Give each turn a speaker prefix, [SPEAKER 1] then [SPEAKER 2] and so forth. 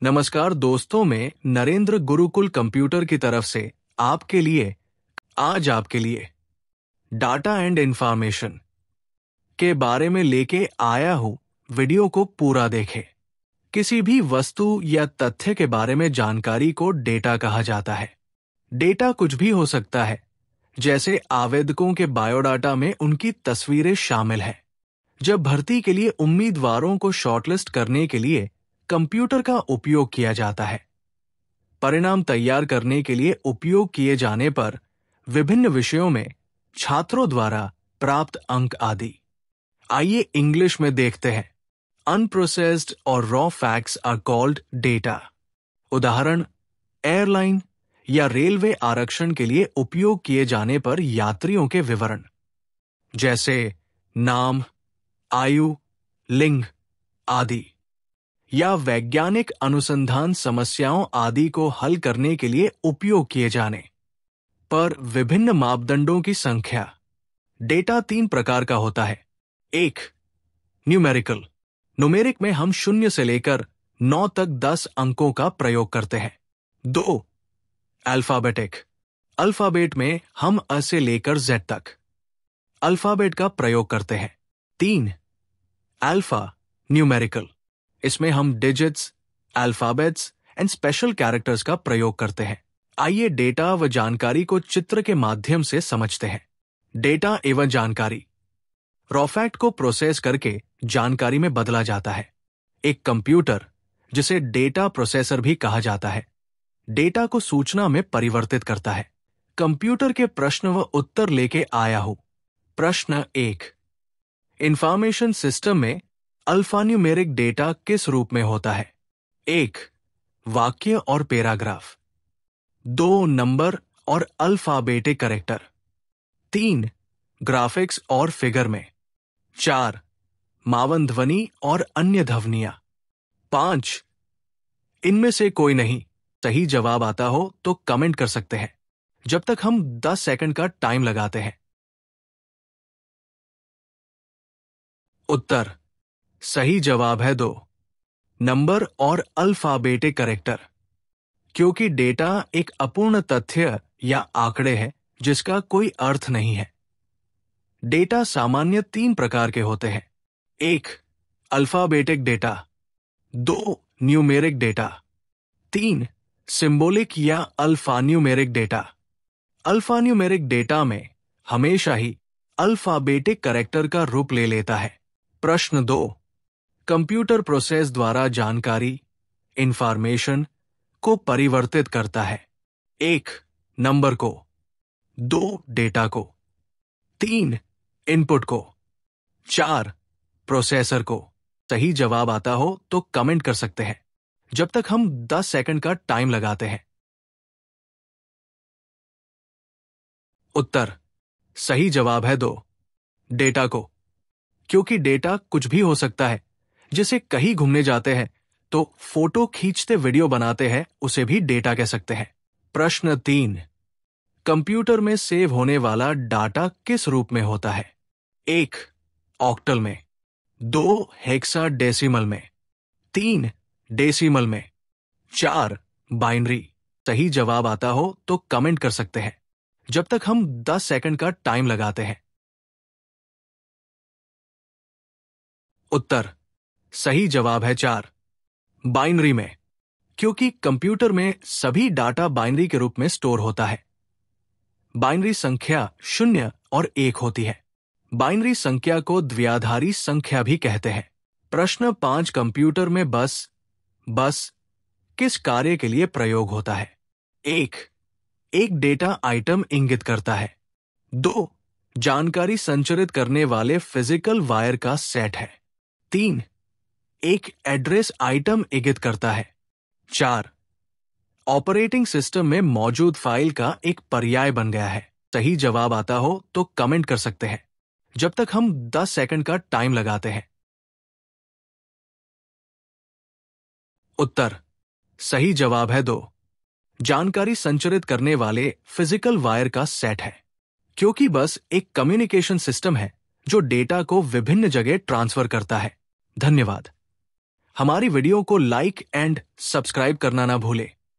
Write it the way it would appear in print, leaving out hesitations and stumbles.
[SPEAKER 1] नमस्कार दोस्तों, मैं नरेंद्र गुरुकुल कंप्यूटर की तरफ से आज आपके लिए डाटा एंड इंफॉर्मेशन के बारे में लेके आया हूं। वीडियो को पूरा देखें। किसी भी वस्तु या तथ्य के बारे में जानकारी को डेटा कहा जाता है। डेटा कुछ भी हो सकता है, जैसे आवेदकों के बायोडाटा में उनकी तस्वीरें शामिल हैं। जब भर्ती के लिए उम्मीदवारों को शॉर्टलिस्ट करने के लिए कंप्यूटर का उपयोग किया जाता है। परिणाम तैयार करने के लिए उपयोग किए जाने पर विभिन्न विषयों में छात्रों द्वारा प्राप्त अंक आदि। आइए इंग्लिश में देखते हैं। अनप्रोसेस्ड और raw facts are called data. उदाहरण, एयरलाइन या रेलवे आरक्षण के लिए उपयोग किए जाने पर यात्रियों के विवरण, जैसे नाम, आयु, लिंग आदि, या वैज्ञानिक अनुसंधान समस्याओं आदि को हल करने के लिए उपयोग किए जाने पर विभिन्न मापदंडों की संख्या। डेटा 3 प्रकार का होता है। 1. न्यूमेरिकल। न्यूमेरिक में हम 0 से लेकर 9 तक 10 अंकों का प्रयोग करते हैं। 2. अल्फाबेटिक। अल्फाबेट में हम अ से लेकर Z तक अल्फाबेट का प्रयोग करते हैं। 3. Alpha numerical. इसमें हम digits, alphabets and special characters का प्रयोग करते हैं। आइए डेटा व जानकारी को चित्र के माध्यम से समझते हैं। डेटा एवं जानकारी। रॉ फैक्ट को प्रोसेस करके जानकारी में बदला जाता है। एक कंप्यूटर, जिसे डेटा प्रोसेसर भी कहा जाता है, डेटा को सूचना में परिवर्तित करता है। कंप्यूटर के प्रश्न व उत्तर लेके आया हूं। प्रश्न 1। इंफॉर्मेशन सिस्टम में अल्फान्यूमेरिक डेटा किस रूप में होता है? 1. वाक्य और पैराग्राफ। 2. नंबर और अल्फाबेटिक कैरेक्टर। 3. ग्राफिक्स और फिगर में। 4. मावन ध्वनि और अन्य ध्वनियां। 5. इनमें से कोई नहीं। सही जवाब आता हो तो कमेंट कर सकते हैं, जब तक हम 10 सेकंड का टाइम लगाते हैं। उत्तर सही जवाब है 2. नंबर और अल्फाबेटिक कैरेक्टर। क्योंकि डेटा एक अपूर्ण तथ्य या आंकड़े है जिसका कोई अर्थ नहीं है। डेटा सामान्य 3 प्रकार के होते हैं। 1. Alphabetic data. 2. Numeric data. 3. Symbolic या अल्फान्यूमेरिक डेटा। अल्फान्यूमेरिक डेटा में हमेशा ही अल्फाबेटिक कैरेक्टर का रूप ले लेता है। प्रश्न 2. कंप्यूटर प्रोसेस द्वारा जानकारी, इंफॉर्मेशन को परिवर्तित करता है। 1. नंबर को। 2. डेटा को। 3. इनपुट को। 4. प्रोसेसर को। सही जवाब आता हो तो कमेंट कर सकते हैं, जब तक हम 10 सेकंड का टाइम लगाते हैं। उत्तर सही जवाब है 2. डेटा को। क्योंकि डेटा कुछ भी हो सकता है। जैसे कहीं घूमने जाते हैं तो फोटो खींचते वीडियो बनाते हैं, उसे भी डेटा कह सकते हैं। प्रश्न 3. कंप्यूटर में सेव होने वाला डाटा किस रूप में होता है? 1. ऑक्टल में। 2. हेक्साडेसिमल में। 3. डेसिमल में। 4. बाइनरी। सही जवाब आता हो तो कमेंट कर सकते हैं, जब तक हम 10 सेकंड का टाइम लगाते हैं। उत्तर सही जवाब है 4. बाइनरी में। क्योंकि कंप्यूटर में सभी डाटा बाइनरी के रूप में स्टोर होता है। बाइनरी संख्या 0 और 1 होती है। बाइनरी संख्या को द्विआधारी संख्या भी कहते हैं। प्रश्न 5. कंप्यूटर में बस किस कार्य के लिए प्रयोग होता है? 1. एक डेटा आइटम इंगित करता है। 2. जानकारी संचरित करने वाले फिजिकल वायर का सेट है। 3. एक एड्रेस आइटम इंगित करता है। 4. ऑपरेटिंग सिस्टम में मौजूद फाइल का एक पर्याय बन गया है। सही जवाब आता हो तो कमेंट कर सकते हैं, जब तक हम 10 सेकंड का टाइम लगाते हैं। उत्तर सही जवाब है 2. जानकारी संचरित करने वाले फिजिकल वायर का सेट है। क्योंकि बस एक कम्युनिकेशन सिस्टम है जो डेटा को विभिन्न जगह ट्रांसफर करता है। धन्यवाद। हमारी वीडियो को लाइक एंड सब्सक्राइब करना ना भूलें।